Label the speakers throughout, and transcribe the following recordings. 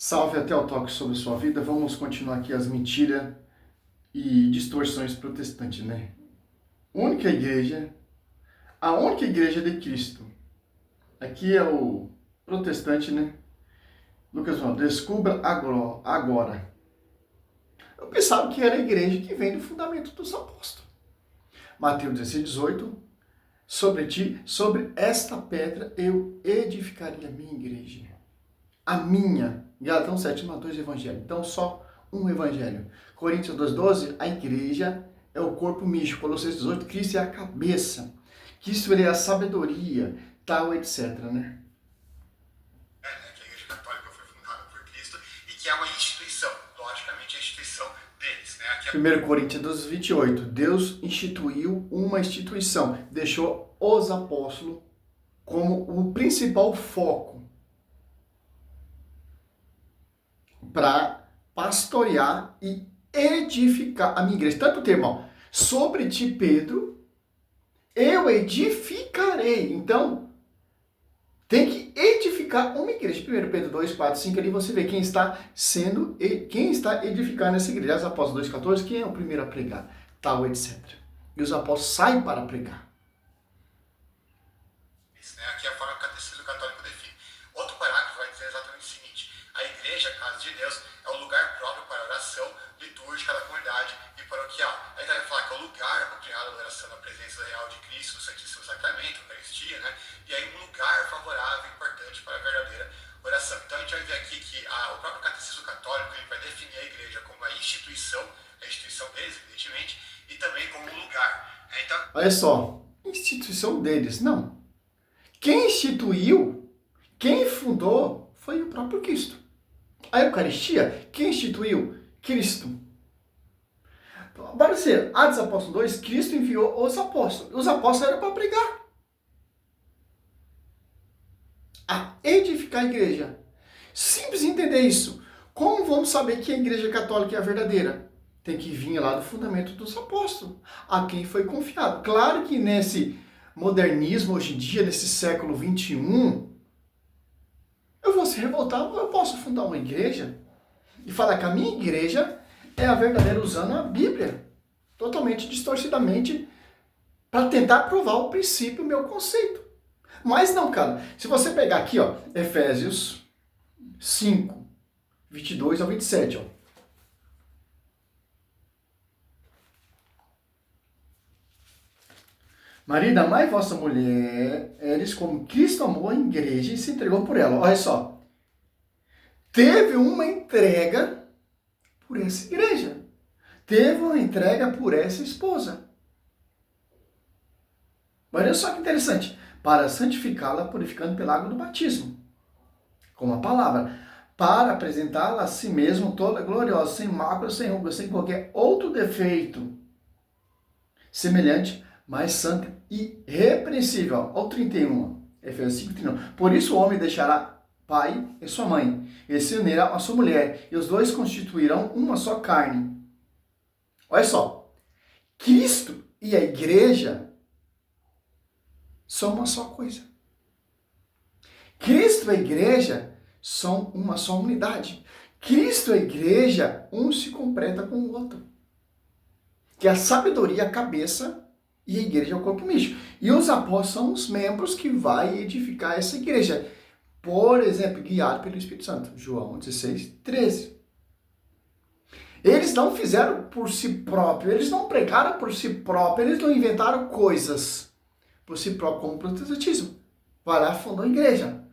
Speaker 1: Salve até o toque sobre sua vida. Vamos continuar aqui as mentiras e distorções protestantes, né? Única igreja, a única igreja de Cristo. Aqui é o protestante, né? Lucas 1, descubra agora. Eu pensava que era a igreja que vem do fundamento dos apóstolos. Mateus 16, 18. Sobre ti, sobre esta pedra, eu edificaria a minha igreja. A minha. Galatão 7, 2 evangelho. Então, só um evangelho. Coríntios 2,12, a igreja é o corpo místico. Colossenses 18, Cristo é a cabeça. Cristo ele é a sabedoria, tal, etc, né?
Speaker 2: Que a Igreja Católica foi fundada por Cristo e que é uma instituição, logicamente a instituição deles. Né?
Speaker 1: 1 Coríntios 12, 28, Deus instituiu uma instituição, deixou os apóstolos como o principal foco para pastorear e edificar a minha igreja. Tanto o termo, ó, sobre ti, Pedro, eu edificarei. Então, tem que edificar uma igreja. 1 Pedro 2, 4, 5, ali você vê quem está edificando essa igreja. Os apóstolos 2,14, quem é o primeiro a pregar? Tal, etc. E os apóstolos saem para pregar.
Speaker 2: Isso, né? Aqui é a forma que o Catecismo Católico define. Outro parágrafo vai dizer exatamente o seguinte: a igreja, a casa de Deus, é o lugar próprio para a oração litúrgica da comunidade e paroquial. Aí vai falar que é o lugar apropriado da oração na presença real de Cristo, no Santíssimo Sacramento, Eucaristia, né? E aí um lugar favorável e importante para a verdadeira oração. Então a gente vai ver aqui que o próprio Catecismo Católico ele vai definir a igreja como a instituição deles, evidentemente, e também como um lugar. Então,
Speaker 1: olha só, instituição deles, não. Quem instituiu, quem fundou, foi o próprio Cristo. A Eucaristia, quem instituiu? Cristo. Para ser Atos Apóstolos 2, Cristo enviou os apóstolos. Os apóstolos eram para pregar. A edificar a igreja. Simples entender isso. Como vamos saber que a igreja católica é a verdadeira? Tem que vir lá do fundamento dos apóstolos. A quem foi confiado. Claro que nesse modernismo, hoje em dia, nesse século 21, eu vou se revoltar, eu posso fundar uma igreja e falar que a minha igreja é a verdadeira usando a Bíblia, totalmente distorcidamente, para tentar provar o princípio, o meu conceito. Mas não, cara. Se você pegar aqui, ó, Efésios 5, 22 ao 27, ó. Marido, amai vossa mulher, eles como Cristo amou a igreja e se entregou por ela. Olha só. Teve uma entrega por essa igreja. Teve uma entrega por essa esposa. Olha só que interessante. Para santificá-la, purificando pela água do batismo. Com a palavra. Para apresentá-la a si mesmo toda gloriosa, sem mácula, sem ruga, sem qualquer outro defeito. Semelhante, mais santa e repreensível. Ao 31. Efésios 5, 31. Por isso o homem deixará pai e sua mãe, e se unirá a sua mulher, e os dois constituirão uma só carne. Olha só, Cristo e a igreja são uma só coisa. Cristo e a igreja são uma só unidade. Cristo e a igreja, um se completa com o outro. Que a sabedoria é a cabeça e a igreja é o corpo místico. E os apóstolos são os membros que vai edificar essa igreja. Por exemplo, guiado pelo Espírito Santo. João 16, 13. Eles não fizeram por si próprios, eles não pregaram por si próprios, eles não inventaram coisas por si próprios, como o protestantismo. Vai lá e fundou a igreja.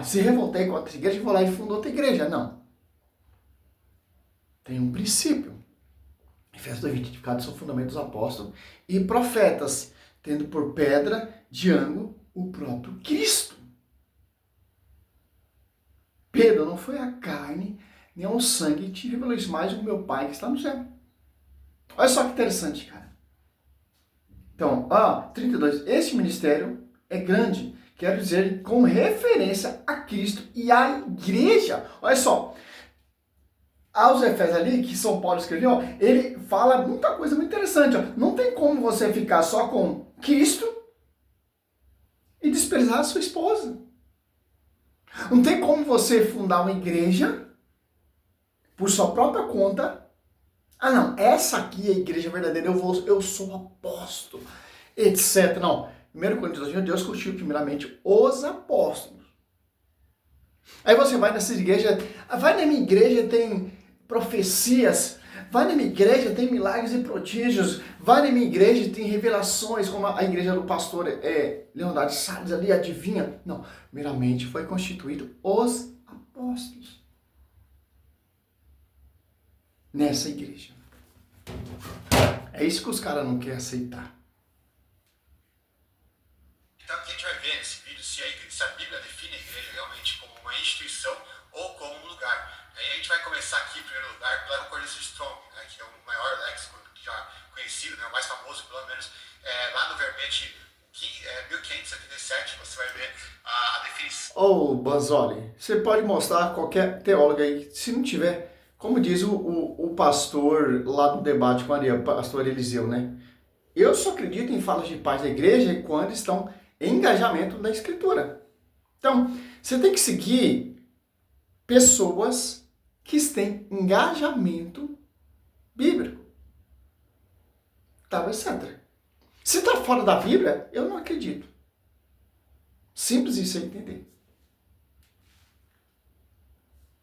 Speaker 1: Se revoltei contra essa igreja, vou lá e fundou outra igreja. Não. Tem um princípio. Efésios 2, 20, edificados são fundamentos dos apóstolos e profetas, tendo por pedra de ângulo o próprio Cristo. Pedro, não foi a carne, nem o sangue que te revelou isso, mais o meu Pai que está no céu. Olha só que interessante, cara. Então, 32. Este ministério é grande, quero dizer, com referência a Cristo e à igreja. Olha só, aos Efésios ali, que São Paulo escreveu, ele fala muita coisa muito interessante. Ó. Não tem como você ficar só com Cristo e desprezar a sua esposa. Não tem como você fundar uma igreja por sua própria conta. Ah, não, essa aqui é a igreja verdadeira, eu sou apóstolo, etc. Não, 1 Coríntios 2, Deus constituiu primeiramente os apóstolos. Aí você vai nessas igrejas, vai na minha igreja tem profecias, vai na minha igreja tem milagres e prodígios, vai na minha igreja tem revelações, como a igreja do pastor Leonardo Salles ali, adivinha? Não, primeiramente foi constituído os apóstolos nessa igreja. É isso que os caras não querem aceitar.
Speaker 2: Então aqui a gente vai ver nesse vídeo se a Bíblia define a igreja realmente como uma instituição ou como um lugar. Aí a gente vai começar aqui, em primeiro lugar, pela concordância Strong, né, que é o maior léxico já conhecido, né, o mais famoso, pelo menos, lá no verbete 1577, você vai ver a definição.
Speaker 1: Ô, Banzoli, você pode mostrar qualquer teólogo aí, se não tiver, como diz o pastor lá no debate com a Maria, o pastor Eliseu, né? Eu só acredito em falas de paz da igreja quando estão em engajamento na escritura. Então, você tem que seguir pessoas que têm engajamento bíblico. Tá, etc. Se está fora da Bíblia, eu não acredito. Simples isso aí entender.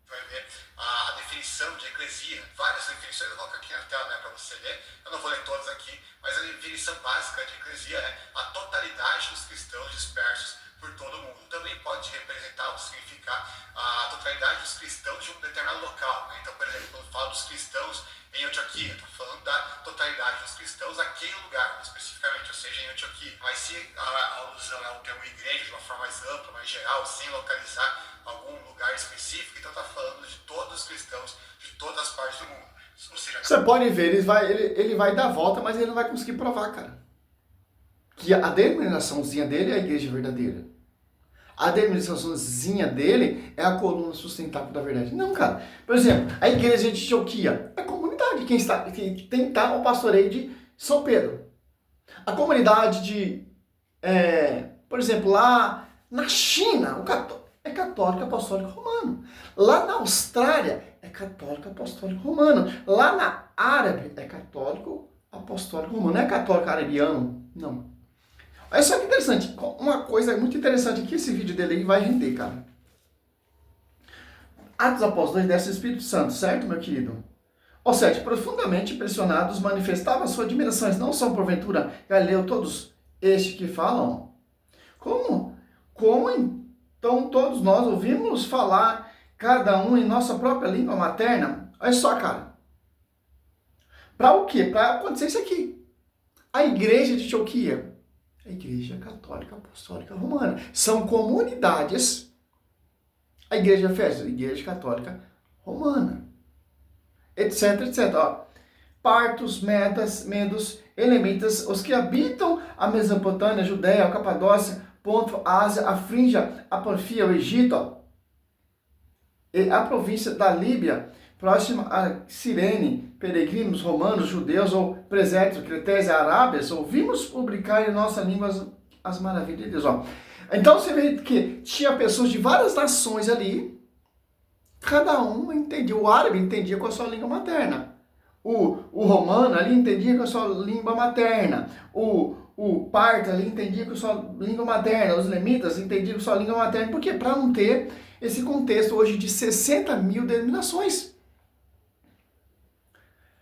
Speaker 2: Vai ver a definição de eclesia, várias definições, eu vou colocar aqui na tela, né, para você ler. Eu não vou ler todas aqui, mas a definição básica de eclesia é a totalidade dos cristãos dispersos por todo o mundo. Também pode representar ou significar a totalidade dos cristãos de um determinado local, né? Então, por exemplo, quando fala dos cristãos em Antioquia, estou falando da totalidade dos cristãos naquele lugar, especificamente, ou seja, em Antioquia. Mas se a alusão é ao termo igreja de uma forma mais ampla, mais geral, sem localizar algum lugar específico, então está falando de todos os cristãos de todas as partes do mundo. Ou seja,
Speaker 1: você pode ver, ele vai dar a volta, mas ele não vai conseguir provar, cara. Que a denominaçãozinha dele é a igreja verdadeira. A denominaçãozinha dele é a coluna sustentável da verdade. Não, cara. Por exemplo, a igreja de Antioquia é a comunidade. Quem tem tá o pastoreio de São Pedro. A comunidade de, por exemplo, lá na China, é católico apostólico romano. Lá na Austrália é católico apostólico romano. Lá na Árabe é católico apostólico romano. Não é católico arabiano, não. Olha só que interessante, uma coisa muito interessante que esse vídeo dele aí vai render, cara. Atos Apóstolos 2 desce o Espírito Santo, certo, meu querido? Ou seja, profundamente impressionados, manifestavam sua admiração, não são porventura Galileu todos estes que falam? Como então todos nós ouvimos falar, cada um em nossa própria língua materna? Olha só, cara. Para o quê? Para acontecer isso aqui. A igreja de Antioquia, a Igreja Católica Apostólica Romana. São comunidades. A Igreja de Efésios, a Igreja Católica Romana. Etc, etc. Ó, partos, medos, elemitas, os que habitam a Mesopotâmia, a Judéia, a Capadócia, Ponto, a Ásia, a Frígia, a Panfia, o Egito, ó, e a província da Líbia, próxima a Cirene, peregrinos, romanos, judeus ou presépios, cretéis, arábias, ouvimos publicar em nossa língua as maravilhas de Deus. Ó. Então você vê que tinha pessoas de várias nações ali, cada um entendia, o árabe entendia com a sua língua materna, o romano ali entendia com a sua língua materna, o parto ali entendia com a sua língua materna, os lemitas entendiam com a sua língua materna. Por quê? Para não ter esse contexto hoje de 60 mil denominações.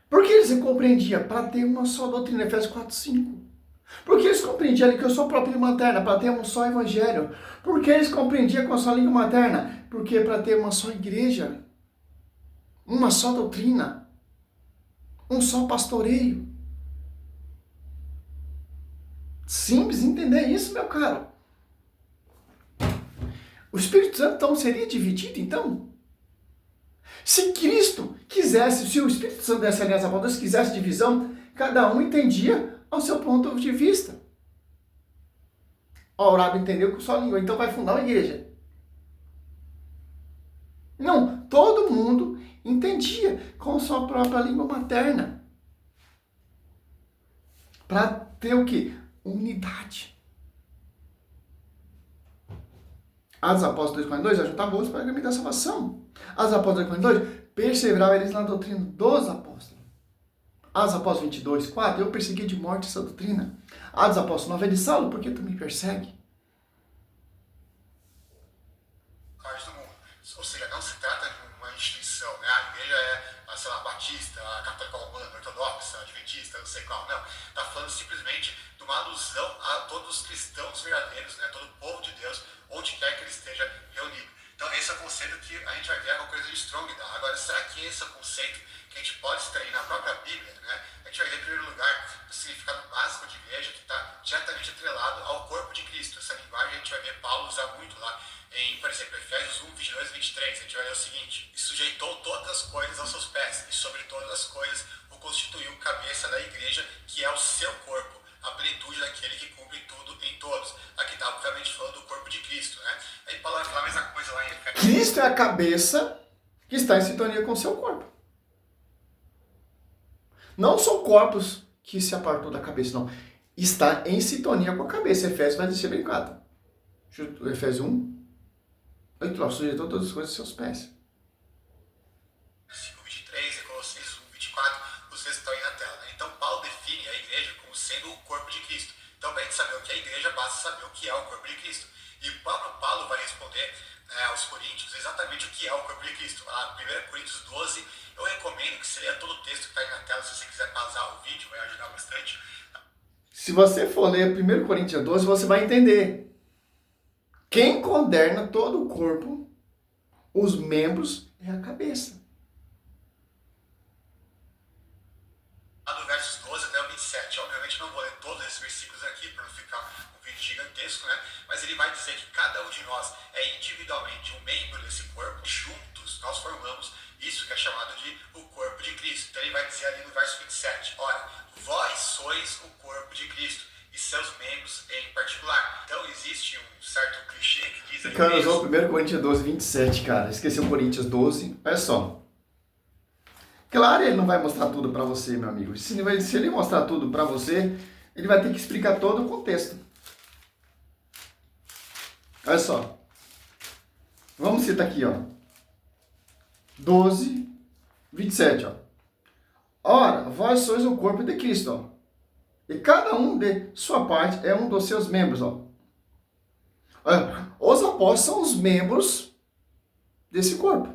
Speaker 1: Por que eles compreendiam? Para ter uma só doutrina, Efésios 4:5. Por que eles compreendiam ali que eu sou a própria língua materna? Para ter um só evangelho. Por que eles compreendiam com a sua língua materna? Porque para ter uma só igreja, uma só doutrina, um só pastoreio. Simples entender isso, meu caro. O Espírito Santo então seria dividido, então? Se Cristo quisesse, se o Espírito Santo dessa aliança para Deus quisesse divisão, cada um entendia ao seu ponto de vista. O Aurado entendeu com sua língua, então vai fundar uma igreja. Não, todo mundo entendia com sua própria língua materna. Para ter o quê? Unidade. Atos Apóstolos 2:42, ajuntar boas para o caminho da salvação. Atos Apóstolos 2:42, perseveravam eles na doutrina dos apóstolos. Atos Apóstolos 22:4, eu persegui de morte essa doutrina. Atos Apóstolos 9, de Saulo, por que tu me persegue?
Speaker 2: Do mundo. Ou seja, não se trata de uma instituição, né? A igreja é, sei lá, batista, a católica romana, ortodoxa, adventista, não sei qual. Não. Está falando simplesmente de uma alusão a todos os cristãos verdadeiros, né? Todo o povo de Deus, onde quer que ele esteja reunido. Então, esse é o conceito que a gente vai ver com coisa de Strong dá. Agora, será que esse é o conceito que a gente pode extrair na própria Bíblia, né? A gente vai ver, em primeiro lugar, o significado básico de igreja, que está diretamente atrelado ao corpo de Cristo. Essa linguagem a gente vai ver Paulo usar muito lá em, por exemplo, Efésios 1:22 e 23. A gente vai ler o seguinte: e sujeitou todas as coisas aos seus pés, e sobre todas as coisas o constituiu cabeça da igreja, que é o seu corpo, a plenitude daquele que cumpre tudo em todos. Aqui está, obviamente, falando do corpo de Cristo, né? Aí Paulo vai falar a mesma coisa lá em Efésios.
Speaker 1: Cristo é a cabeça que está em sintonia com o seu corpo. Não são corpos que se apartou da cabeça, não. Está em sintonia com a cabeça. Efésios vai dizer bem claro. Efésios 1, sujeitou todas as coisas aos seus pés.
Speaker 2: 5:23 e Colossenses 1:24, os textos estão aí na tela, né? Então Paulo define a igreja como sendo o corpo de Cristo. Então, para a gente saber o que é a igreja, basta saber o que é o corpo de Cristo. E o próprio Paulo vai responder aos Coríntios exatamente o que é o corpo de Cristo. Lá, 1 Coríntios 12, eu recomendo que você leia todo o texto que está aí na tela, se você quiser pausar o vídeo, vai ajudar bastante.
Speaker 1: Se você for ler 1 Coríntios 12, você vai entender. Quem coorena todo o corpo, os membros, é a cabeça.
Speaker 2: Do versos 12 até o 27. Obviamente não vou ler todos esses versículos aqui para não ficar um vídeo gigantesco, né? Mas ele vai dizer que cada um de nós é individualmente um membro desse corpo, juntos nós formamos isso que é chamado de o corpo de Cristo. Então ele vai dizer ali no verso 27, olha, vós sois o corpo de Cristo e seus membros em particular. Então existe um certo clichê que diz...
Speaker 1: O cara usou 1 Coríntios 12, 27, cara. Esqueceu Coríntios 12. Olha só. Claro, ele não vai mostrar tudo para você, meu amigo. Se ele mostrar tudo para você, ele vai ter que explicar todo o contexto. Olha só. Vamos citar aqui, ó. 12, 27, ó. Ora, vós sois o corpo de Cristo, ó. E cada um de sua parte é um dos seus membros, ó. Os apóstolos são os membros desse corpo,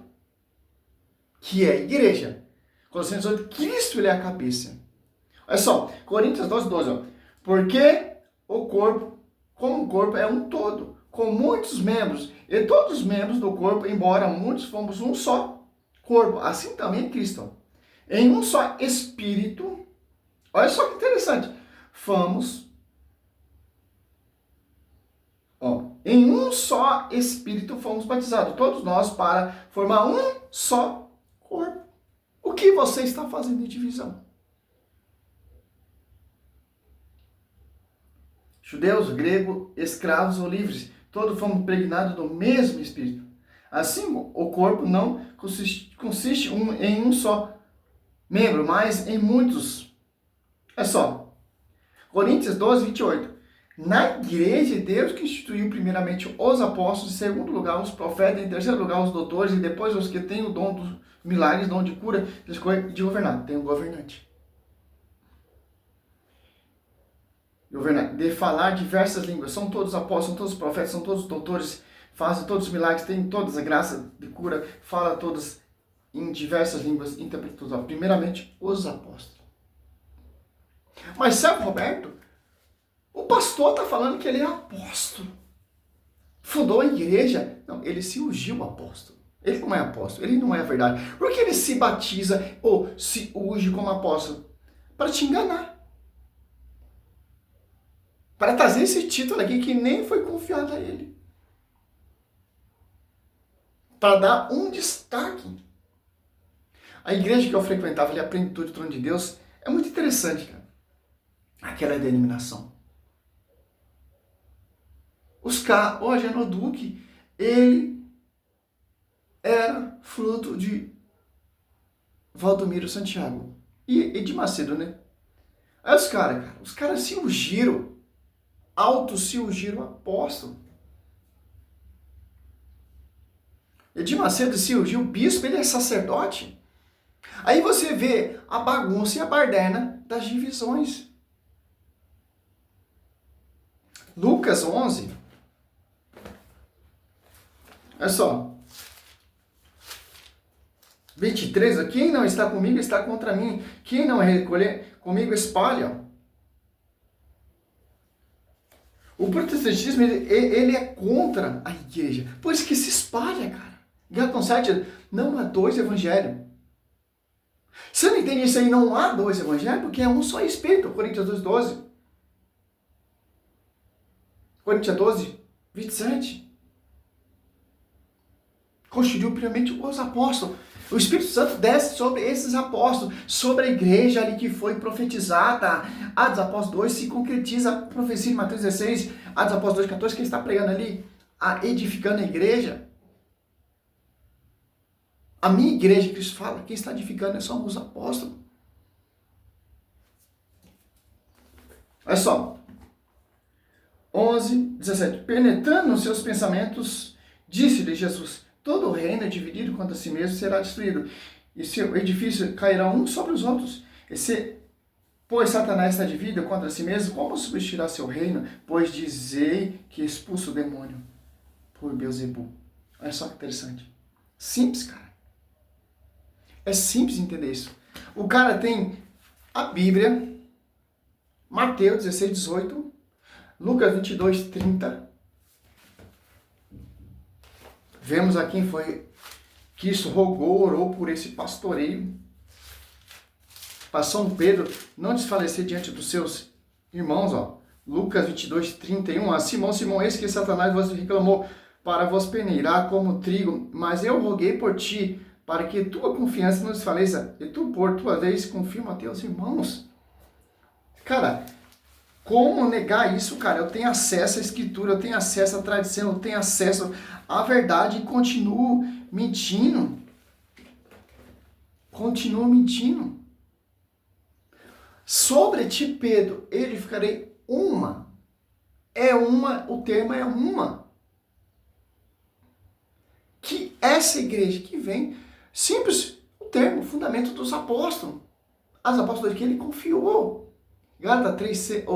Speaker 1: que é a igreja. Colossenses 8, Cristo ele é a cabeça. Olha só, Coríntios 12, 12, ó. Porque o corpo, como o corpo é um todo, com muitos membros, e todos os membros do corpo, embora muitos, fomos um só corpo. Assim também é Cristo, ó. Em um só espírito. Olha só que interessante. Fomos, ó, em um só espírito fomos batizados, todos nós, para formar um só corpo. O que você está fazendo de divisão? Judeus, grego, escravos ou livres, todos fomos impregnados do mesmo espírito. Assim, o corpo não consiste em um só membro, mas em muitos. É só. Coríntios 12, 28. Na igreja, Deus que instituiu primeiramente os apóstolos, em segundo lugar os profetas, em terceiro lugar os doutores, e depois os que têm o dom dos milagres, dom de cura, de governar. Tem um governante. De falar diversas línguas. São todos apóstolos, são todos profetas, são todos doutores, fazem todos os milagres, têm todas a graça de cura, fala todas em diversas línguas, interpretam. Primeiramente, os apóstolos. Mas sabe, Roberto, o pastor está falando que ele é apóstolo. Fundou a igreja. Não, ele se ungiu apóstolo. Ele não é apóstolo, ele não é a verdade. Por que ele se batiza ou se unge como apóstolo? Para te enganar. Para trazer esse título aqui que nem foi confiado a ele. Para dar um destaque. A igreja que eu frequentava ali, a Plenitude do Trono de Deus, é muito interessante, cara. Aquela denominação. O Agenor Duque, ele era fruto de Valdomiro Santiago e de Macedo, né? Aí os caras se ungiram, se ungiram apóstolo. Edir Macedo surgiu, o bispo, ele é sacerdote. Aí você vê a bagunça e a baderna das divisões. Lucas 11. Olha só. 23. Quem não está comigo está contra mim. Quem não recolher comigo espalha. O protestantismo, ele é contra a igreja. Por isso que se espalha, cara. Gálatas 7, não há dois evangelhos. Você não entende isso aí? Não há dois evangelhos, porque é um só Espírito. Coríntios 2:12. Coríntios 12, 27. Constituiu primeiramente os apóstolos. O Espírito Santo desce sobre esses apóstolos, sobre a igreja ali que foi profetizada. Atos Apóstolos 2 se concretiza a profecia de Mateus 16. Atos Apóstolos 2:14, quem está pregando ali, edificando a igreja. A minha igreja, Cristo fala, quem está edificando são os apóstolos. Olha só. 11, 17. Penetrando nos seus pensamentos, disse-lhe Jesus: todo reino dividido contra si mesmo será destruído, e seu edifício cairá um sobre os outros. Pois Satanás está dividido contra si mesmo, como substituirá seu reino? Pois dizei que expulso o demônio por Beelzebul. Olha só que interessante. Simples, cara. É simples entender isso. O cara tem a Bíblia, Mateus 16, 18, Lucas 22, 30. Vemos aqui quem foi que isso rogou, orou por esse pastoreio. Para São Pedro não desfalecer diante dos seus irmãos, ó. Lucas 22, 31. Ah, Simão, Simão, eis que Satanás vos reclamou para vos peneirar como trigo, mas eu roguei por ti, para que tua confiança não desfaleça, e tu, por tua vez, confirma a teus irmãos. Cara, como negar isso, cara? Eu tenho acesso à escritura, eu tenho acesso à tradição, eu tenho acesso à verdade e continuo mentindo. Continuo mentindo. Sobre ti, Pedro, edificarei uma. É uma, o termo é uma. Que essa igreja que vem, simples, o termo, o fundamento dos apóstolos. As apóstolos que ele confiou. Gálatas 7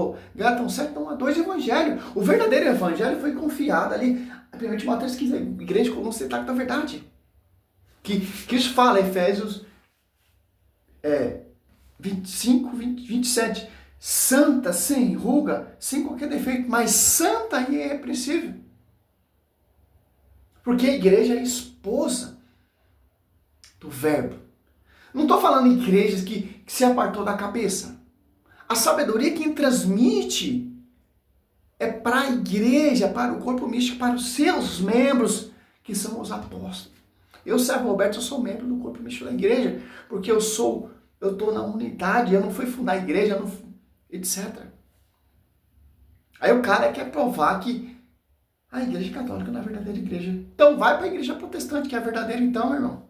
Speaker 1: não há dois evangelhos. O verdadeiro evangelho foi confiado ali. Primeiro Mateus 15, a igreja como você está com a verdade. Que isso fala, Efésios 25, 27. Santa, sem ruga, sem qualquer defeito, mas santa e irrepreensível. Porque a igreja é a esposa do verbo. Não estou falando em igrejas que se apartou da cabeça. A sabedoria que transmite é para a igreja, para o corpo místico, para os seus membros, que são os apóstolos. Eu, Sérgio Roberto, eu sou membro do corpo místico da igreja, porque eu estou na unidade, eu não fui fundar a igreja, etc. Aí o cara quer provar que a igreja católica não é a verdadeira igreja. Então vai para a igreja protestante, que é a verdadeira então, meu irmão.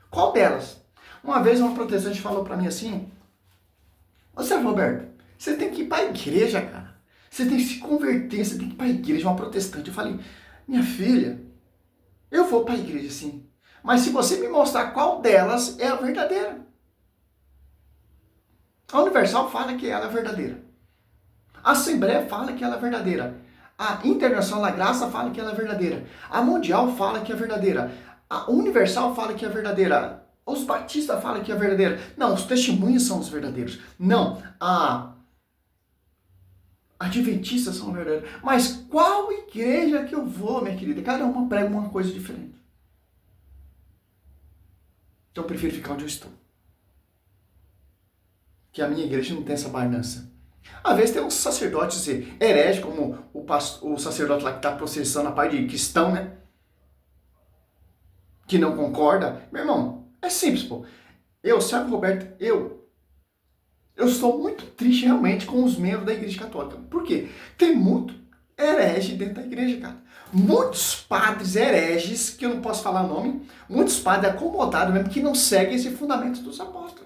Speaker 1: Qual delas? Uma vez uma protestante falou para mim assim: ô Sérgio Roberto, você tem que ir para a igreja, cara. Você tem que se converter, você tem que ir para a igreja, uma protestante. Eu falei: minha filha, eu vou para a igreja sim, mas se você me mostrar qual delas é a verdadeira. A Universal fala que ela é verdadeira. A Assembleia fala que ela é verdadeira. A Internacional da Graça fala que ela é verdadeira. A Mundial fala que é verdadeira. A Universal fala que é verdadeira. Os batistas falam que é verdadeira. Não, os testemunhos são os verdadeiros. Não, adventistas são verdadeiros. Mas qual igreja que eu vou, minha querida? Cada uma prega uma coisa diferente. Então eu prefiro ficar onde eu estou. Que a minha igreja não tem essa bagunça. Às vezes tem uns sacerdotes hereges, como o sacerdote lá que está processando a parte de cristão, né? Que não concorda. Meu irmão, é simples, pô. Eu, Sérgio Roberto, eu estou muito triste realmente com os membros da igreja católica. Por quê? Tem muito herege dentro da igreja, cara. Muitos padres hereges, que eu não posso falar o nome, muitos padres acomodados mesmo, que não seguem esse fundamento dos apóstolos.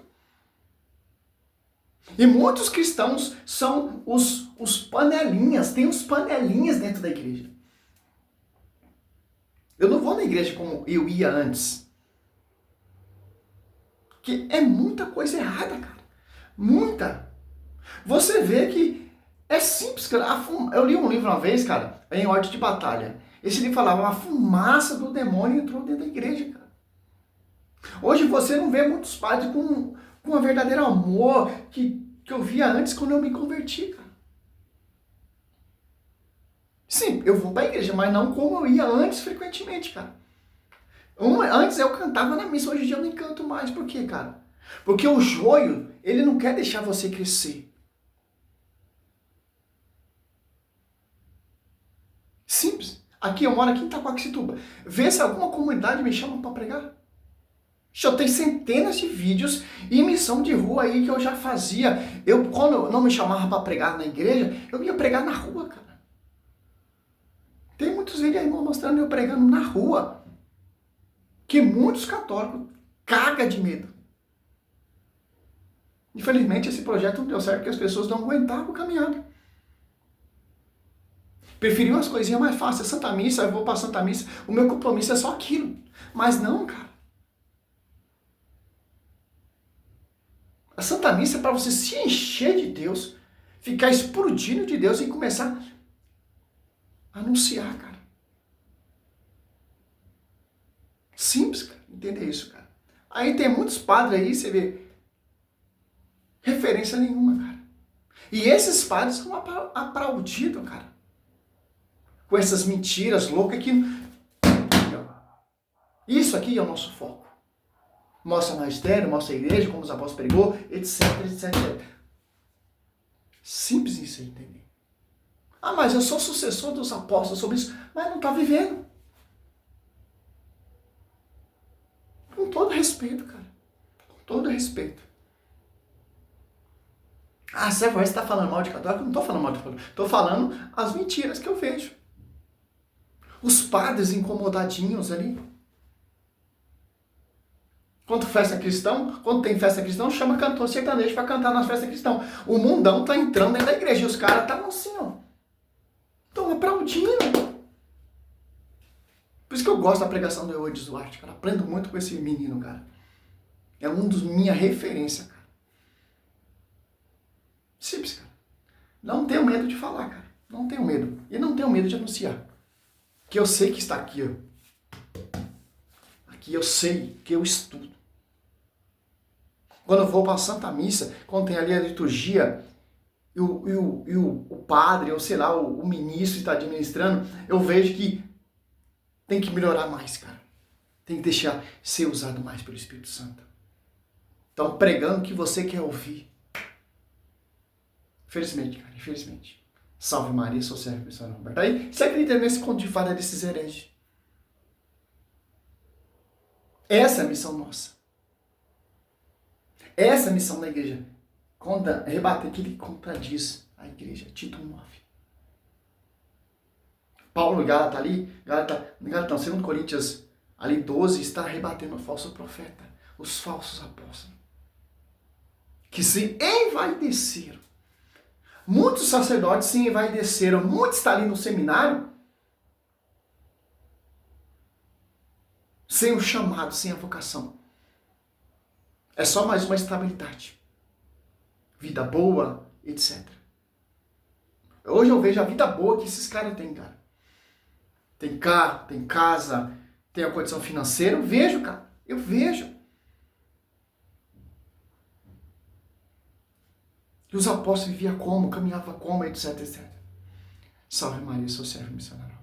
Speaker 1: E muitos cristãos são os panelinhas, tem os panelinhas dentro da igreja. Eu não vou na igreja igreja como eu ia antes. Que é muita coisa errada, cara. Muita. Você vê que é simples, cara. Eu li um livro uma vez, cara, em Ordem de Batalha. Esse livro falava, a fumaça do demônio entrou dentro da igreja, cara. Hoje você não vê muitos padres com um verdadeiro amor que eu via antes quando eu me converti, cara. Sim, eu vou para a igreja, mas não como eu ia antes frequentemente, cara. Antes eu cantava na missa, hoje em dia eu nem canto mais. Por quê, cara? Porque o joio, ele não quer deixar você crescer. Simples. Aqui eu moro aqui em Itaquaquecetuba. Vê se alguma comunidade me chama para pregar. Já tem centenas de vídeos e missão de rua aí que eu já fazia. Quando não me chamava para pregar na igreja, eu ia pregar na rua, cara. Tem muitos vídeos aí mostrando eu pregando na rua. Que muitos católicos cagam de medo. Infelizmente esse projeto não deu certo porque as pessoas não aguentavam a caminhada. Preferiam as coisinhas mais fáceis. Santa Missa, eu vou para Santa Missa, o meu compromisso é só aquilo. Mas não, cara. A Santa Missa é para você se encher de Deus, ficar explodindo de Deus e começar a anunciar, cara. Simples, cara. Entender isso, cara. Aí tem muitos padres aí, você vê, referência nenhuma, cara. E esses padres são aplaudidos, cara. Com essas mentiras loucas que... Isso aqui é o nosso foco. Mostra o magistério, mostra a igreja, como os apóstolos pregou, etc, etc. Simples isso aí, entender. Ah, mas eu sou sucessor dos apóstolos sobre isso. Mas não está vivendo. Com todo respeito, cara. Com todo respeito. Ah, você está falando mal de católico? Não estou falando mal de católico. Estou falando as mentiras que eu vejo. Os padres incomodadinhos ali. Quando tem festa cristã, chama cantor sertanejo para cantar nas festas cristãs. O mundão tá entrando dentro da igreja e os caras estavam assim, ó. Estão aplaudindo. Por isso que eu gosto da pregação do Eudes Duarte, cara. Aprendo muito com esse menino, cara. É um dos minha referência, cara. Simples, cara. Não tenho medo de falar, cara. Não tenho medo. E não tenho medo de anunciar. Que eu sei que está aqui, ó. Aqui eu sei que eu estudo. Quando eu vou para a Santa Missa, quando tem ali a liturgia, e o padre, ou sei lá, o ministro está administrando, eu vejo que tem que melhorar mais, cara. Tem que deixar ser usado mais pelo Espírito Santo. Então, pregando o que você quer ouvir. Infelizmente, cara, infelizmente. Salve Maria, sou servo missionário Roberto. Aí, você acredita nesse conto de fada desses hereges? Essa é a missão nossa. Essa é a missão da igreja. Rebater aquilo que contradiz a igreja. Tito 9. Paulo, Gálatas ali, Gálatas, 2 Coríntios ali 12, está rebatendo o falso profeta, os falsos apóstolos, que se envaideceram. Muitos sacerdotes se envaideceram, muitos estão ali no seminário, sem o chamado, sem a vocação. É só mais uma estabilidade. Vida boa, etc. Hoje eu vejo a vida boa que esses caras têm, cara. Tem carro, tem casa, tem a condição financeira. Eu vejo, cara. Eu vejo. E os apóstolos viviam como, caminhavam como, etc, etc. Salve Maria, sou servo missionário.